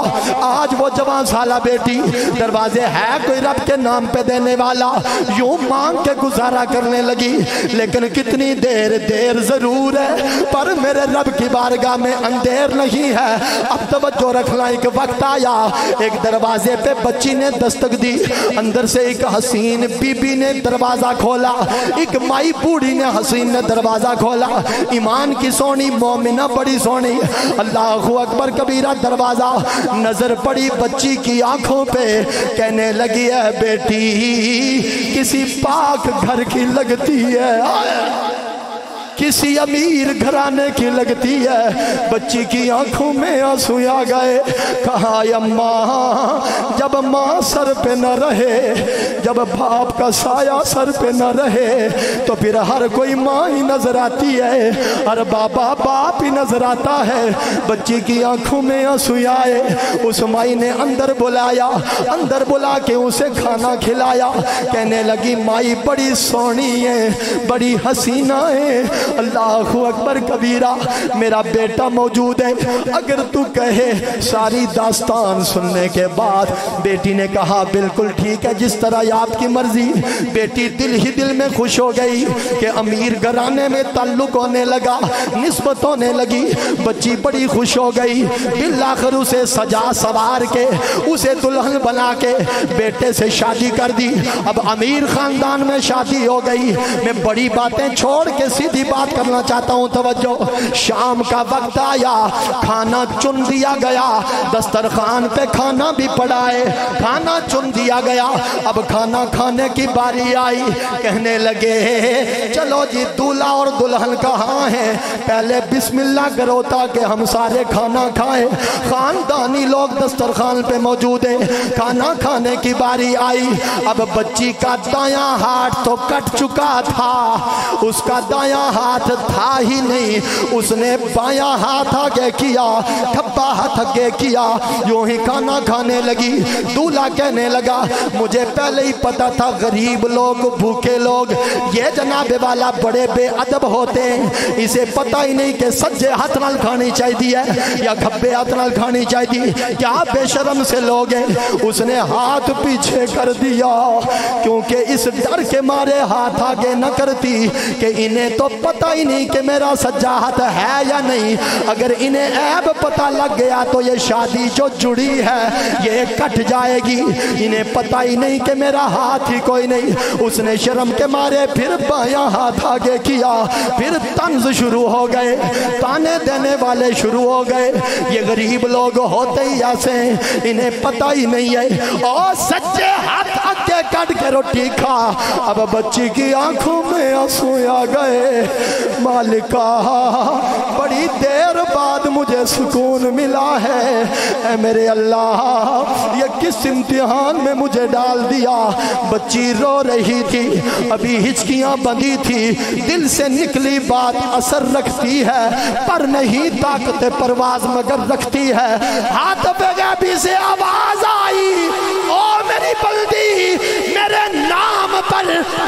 آج وہ جوان سالہ بیٹی دروازے ہے کوئی رب کے نام پہ دینے والا یوں مانگ کے گزارا کرنے لگی لیکن کتنی دیر ضرور ہے پر میرے رب کی بارگاہ میں اندھیر نہیں ہے اب توجہ رکھنا ایک وقت آیا ایک دروازے پہ بچی نے دستک دی اندر سے ایک حسین بی بی نے دروازہ کھولا ایک مائی بوڑھی نے حسین نے دروازہ کھولا ایمان کی سونی مومنہ بڑی سونی اللہ اکبر کبیرہ دروازہ نظر پڑی بچی کی آنکھوں پہ کہنے لگی ہے بیٹی کسی پاک گھر کی لگتی ہے کسی امیر گھرانے کی لگتی ہے بچی کی آنکھوں میں آنسو آ گئے کہا اماں جب ماں سر پہ نہ رہے جب باپ کا سایہ سر پہ نہ رہے تو پھر ہر کوئی ماں ہی نظر آتی ہے ہر بابا باپ ہی نظر آتا ہے بچی کی آنکھوں میں آنسو آئے اس مائی نے اندر بلایا اندر بلا کے اسے کھانا کھلایا کہنے لگی مائی بڑی سونی ہے بڑی حسینہ ہے اللہ اکبر کبیرہ میرا بیٹا موجود ہے اگر تو کہے ساری داستان سننے کے بعد بیٹی نے کہا بالکل ٹھیک ہے جس طرح آپ کی مرضی بیٹی دل ہی دل میں خوش ہو گئی کہ امیر گھرانے میں تعلق ہونے لگا نسبت ہونے لگی بچی بڑی خوش ہو گئی بالآخر اسے سجا سوار کے اسے دلہن بنا کے بیٹے سے شادی کر دی اب امیر خاندان میں شادی ہو گئی میں بڑی باتیں چھوڑ کے سیدھی بات بات کرنا چاہتا ہوں، توجہ۔ شام کا وقت آیا، کھانا چن دیا گیا، دسترخوان پہ کھانا بھی پڑا ہے، کھانا چن دیا گیا۔ اب کھانا کھانے کی باری آئی، کہنے لگے چلو جی دولہا اور دلہن کہاں ہیں، پہلے بسم اللہ کرو تاکہ ہم سارے کھانا کھائیں۔ خاندانی لوگ دسترخوان پہ موجود ہیں، کھانا کھانے کی باری آئی۔ اب بچی کا دایاں ہاتھ تو کٹ چکا تھا، اس کا دایاں ہاتھ تھا ہی نہیں، اس نے بایاں ہاتھ آگے کیا، کھبا ہاتھ آگے کیا، یوں ہی کھانا کھانے لگی۔ دولہا کہنے لگا مجھے پہلے ہی پتا تھا غریب لوگ، بھوکے لوگ یہ جناب والا بڑے بے ادب ہوتے ہیں، اسے پتہ ہی نہیں کہ سجے ہاتھ نال کھانی چاہیے یا کھبے ہاتھ نال کھانی چاہیے، کیا بے شرم سے لوگ ہیں۔ اس نے ہاتھ پیچھے کر دیا، کیونکہ اس ڈر کے مارے ہاتھ آگے نہ کرتی کہ انہیں تو پتہ ہی نہیں کہ میرا سجا ہاتھ ہے یا نہیں، اگر انہیں عیب پتہ لگ گیا تو یہ شادی جو جڑی ہے یہ کٹ جائے گی، انہیں پتہ ہی نہیں کہ میرا ہاتھ ہی کوئی نہیں۔ اس نے شرم کے مارے پھر بایاں ہاتھ آگے کیا، پھر طنز شروع ہو گئے، تانے دینے والے شروع ہو گئے۔ یہ غریب لوگ ہوتے ہی ایسے ہیں، انہیں پتہ ہی نہیں ہے، اور سچے ہاتھ آگے کٹ کے روٹی کھا۔ اب بچی کی آنکھوں میں آنسو آ گئے، مالکا بڑی دیر بعد مجھے سکون ملا ہے، اے میرے اللہ یہ کس امتحان میں مجھے ڈال دیا۔ بچی رو رہی تھی، ابھی ہچکیاں بندھی تھی، دل سے نکلی بات اثر رکھتی ہے، پر نہیں طاقت پرواز مگر رکھتی ہے۔ ہاتھ پہ غیبی سے آواز آئی، او میری بلدی میرے نام پر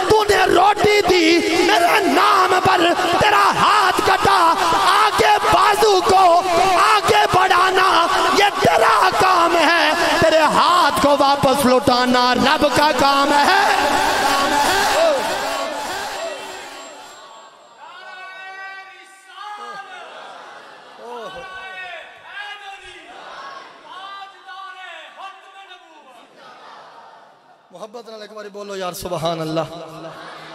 تو نے روٹی دی، میرے نام پر تیرا ہاتھ کٹا، آگے بازو کو آگے بڑھانا یہ تیرا کام ہے، تیرے ہاتھ کو واپس لوٹانا رب کا کام ہے۔ محبت نال ایک باری بولو یار سبحان اللہ۔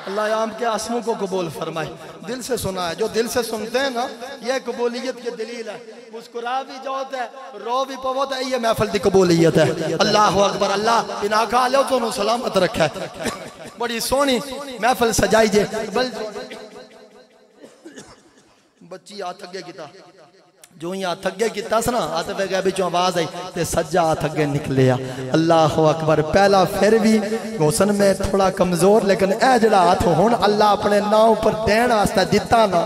اللہ عام کے اسموں کو قبول فرمائے۔ دل سے سنا ہے، جو دل سے سنتے ہیں نا یہ قبولیت کی دلیل ہے، مسکرا بھی جوت ہے، رو بھی پوت ہے، یہ محفل دی قبولیت ہے۔ اللہ اکبر، اللہ بنا کھا لے تو انہوں سلامت رکھا ہے۔ بڑی سونی محفل سجائی جے، بچی آ تھگے کیتا، جو ہی ہاتھ اگے کیتا سنا ہاتھ پہ گئے بچوں آواز آئی تے سجا ہاتھ اگے نکلیا۔ اللہ اکبر، پہلا پھر بھی گوسن میں تھوڑا کمزور، لیکن اے جڑا ہاتھ ہون اللہ اپنے ناؤ پر دین آستا دیتا نا۔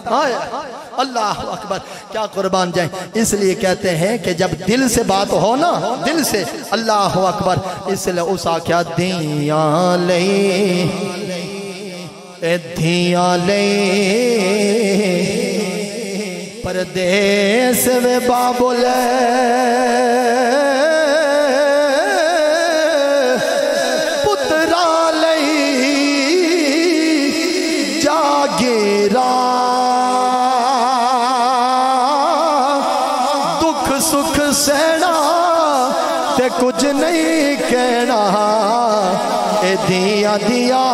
اللہ اکبر، کیا قربان جائیں۔ اس لیے کہتے ہیں کہ جب دل سے بات ہو نا، دل سے، اللہ اکبر، اس لئے اس آکھیا دیاں لئی اے دیاں لئی پردیس وے بابل پترا لئی جاگیرا دکھ سکھ سہنا تے کچھ نہیں کہنا، اے دیا دیا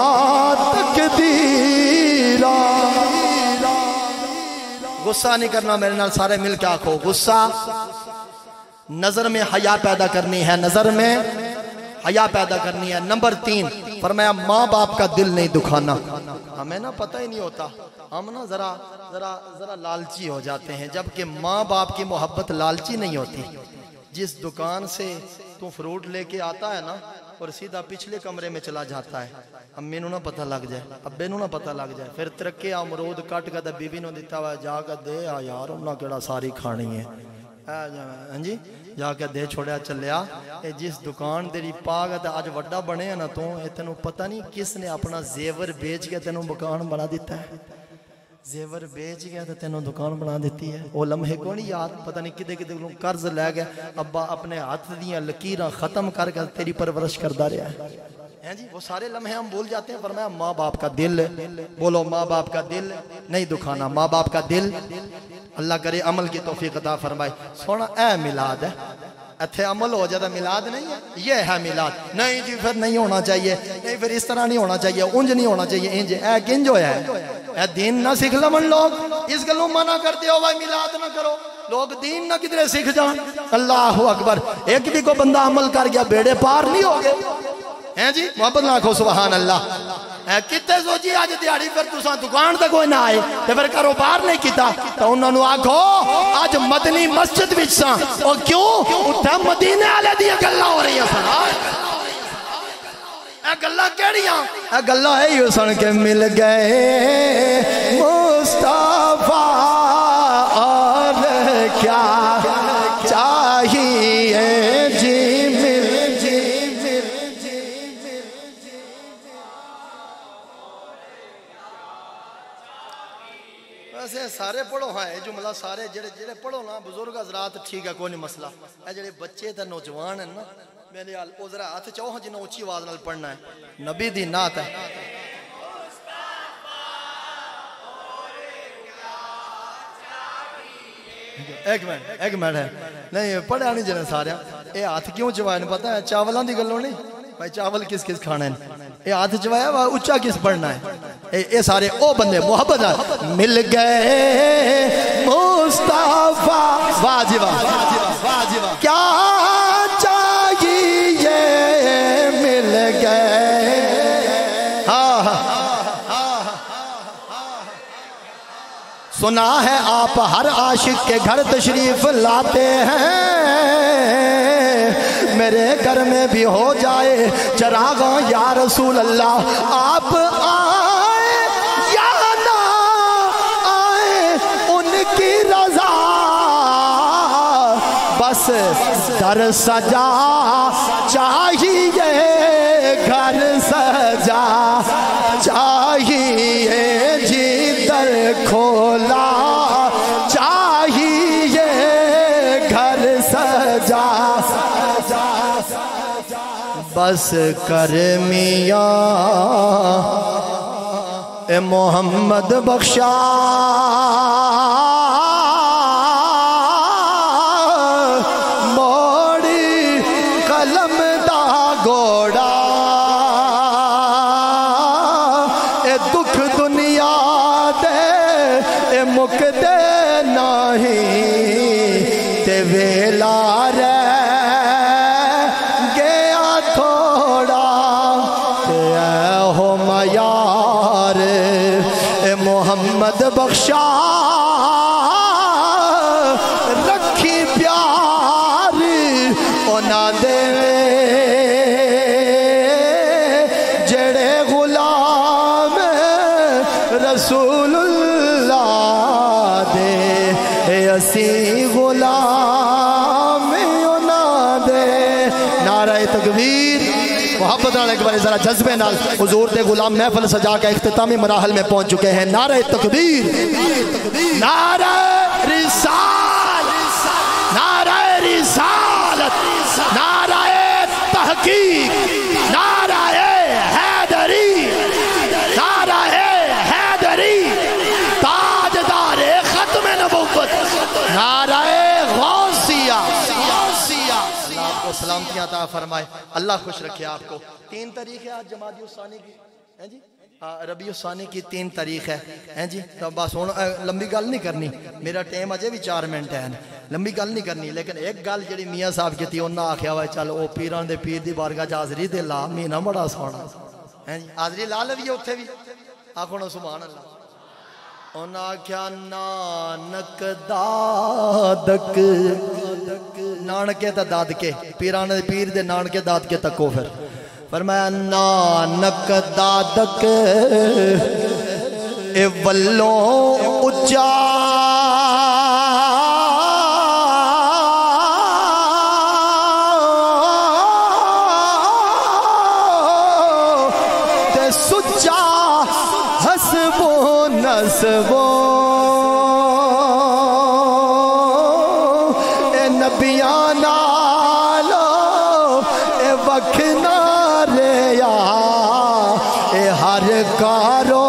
تقدیرہ۔ غصہ نہیں کرنا میرے نال، سارے مل کے آکھو غصہ نظر میں حیا پیدا کرنی ہے، نظر میں حیا پیدا کرنی ہے۔ نمبر 3 فرمایا ماں باپ کا دل نہیں دکھانا۔ ہمیں نا پتہ ہی نہیں ہوتا، ہم نا ذرا لالچی ہو جاتے ہیں، جبکہ ماں باپ کی محبت لالچی نہیں ہوتی۔ جس دکان سے تو فروٹ لے کے آتا ہے نا اور سیدھا پچھلے کمرے میں چلا جاتا ہے، امی نو نہ پتہ لگ جائے، ابے نو نہ پتہ لگ جائے، پھر ترکے امرود کٹ کے بی بی نو دیتا ہوا جا کے دے آ یار انہاں کیڑا ساری کھانی ہے، ہاں جی جا کے دے چھوڑیا چلیا۔ اے جس دکان تیری پا گا تے اج وڈا بنے نا تو اے تینوں پتہ نہیں کس نے اپنا زیور بیچ کے تینوں مکان بنا دیتا ہے، زیور بیچ گیا تو تینوں دکان بنا دیتی ہے۔ وہ لمحے کو نہیں یاد، پتہ نہیں کدے کدے قرض لے گیا، ابا اپنے ہاتھ دیاں لکیراں ختم کر کے تیری پرورش کردا رہا ہے جی، وہ سارے لمحے ہم بھول جاتے ہیں۔ فرمایا ماں باپ کا دل، بولو ماں باپ کا دل نہیں دکھانا، ماں باپ کا دل۔ اللہ کرے عمل کی توفیق عطا فرمائے۔ سونا اے میلاد ہے، اتھے عمل ہو جاتا، میلاد نہیں ہے، یہ ہے میلاد۔ نہیں جی پھر نہیں ہونا چاہیے، نہیں پھر اس طرح نہیں ہونا چاہیے، انج نہیں ہونا چاہیے، انج اے کنج ہویا ہے، اے دین نہ سکھ لون لوگ اس گلوں منع کرتے ہو بھائی میلاد نہ کرو لوگ دین نہ کدھرے سکھ جان اللہ اکبر ایک بھی کو بندہ عمل کر گیا بیڑے پار نہیں ہو گئے ہیں جی محبت نہ کھو سبحان اللہ کتے سوچی آج دیاری پھر تساں دکان تک کوئی نہ آئے تے پھر کاروبار نہیں کیتا تو انہوں نے آکھو آج مدنی مسجد وچ ساں اور کیوں اتھا مدینے والے دی گلاں ہو رہی ہیں اے گلاں کیڑیاں اے گلاں ہے یہ سن کے مل گئے مصطفیٰ اور کیا چاہیے جی مل ویسے سارے پڑھو ہاں جملہ سارے جڑے پڑھو نا بزرگ حضرات ٹھیک ہے کوئی نہیں مسئلہ اے جڑے بچے تے نوجوان ہیں نا میرے او ذرا ہاتھ چاہو جنہوں اونچی آواز نال پڑھنا ہے نبی دی نعت ہے ایک منٹ ہے نہیں پڑھا نہیں جنہیں سارے اے ہاتھ کیوں چوائے نہیں پتا ہے چاولان دی گلوں نہیں بھائی چاول کس کس کھانے ہیں اے ہاتھ چوائے وہ اچھا کس پڑھنا ہے اے سارے او بندے محبت ہے مل گئے مصطفیٰ واجی واجی کیا چاہیے مل گئے سنا ہے آپ ہر عاشق کے گھر تشریف لاتے ہیں میرے گھر میں بھی ہو جائے چراغاں یا رسول اللہ آپ آئے یا نہ آئے ان کی رضا بس در سجا چاہیے گھر سجا چاہیے جی در کھولا چاہیے گھر سجا بس کر میاں اے محمد بخشا موڑی قلم دا گوڑا اے دکھ دنیا دے اے مک دے نہیں تے ویلا رہ گیا تھوڑا تے اے ہو میار اے محمد بخشا رکھی پیار اونا دے جڑے غلام رسول اللہ دے اے اسی غلام اونا دے نعرہ تکبیر محبت نال ایک بار ذرا جذبے نال حضور دے غلام محفل سجا کے اختتامی مراحل میں پہنچ چکے ہیں نعرہ تکبیر نعرہ رسالت نعرہ رسالت نعرہ تحقیق نعرہ حیدری نعرہ حیدری تاجدار ختم نبوت نعرہ غوثیہ اللہ آپ کو سلامتیاں عطا فرمائے اللہ خوش رکھے آپ کو 3 تاریخ ہے آج جمادی الثانی کی ہیں جی ربیع الثانی کی 3 تاریخ ہے ہیں جی تو بس لمبی گل نہیں کرنی میرا ٹائم اجے بھی 4 منٹ ہے لمبی گل نہیں کرنی لیکن ایک گل جڑی میاں صاحب کی تھی انہاں آکھیا ہوئے چل او پیران دے پیر دی بارگاہ حاضری دے لا مہینہ بڑا سونا ہیں جی حاضری لا لویے اوتھے بھی آکھو نا سبحان اللہ انہاں آکھیا نانک دادک نانکے تا دادکے پیران دے پیر دے نانکے دادکے تکو پھر فرمایا نانک دادک اے ولوں اچا تے سچا حسب و نسب اے نبیاں نالو اے وکھنا اے ہر کارو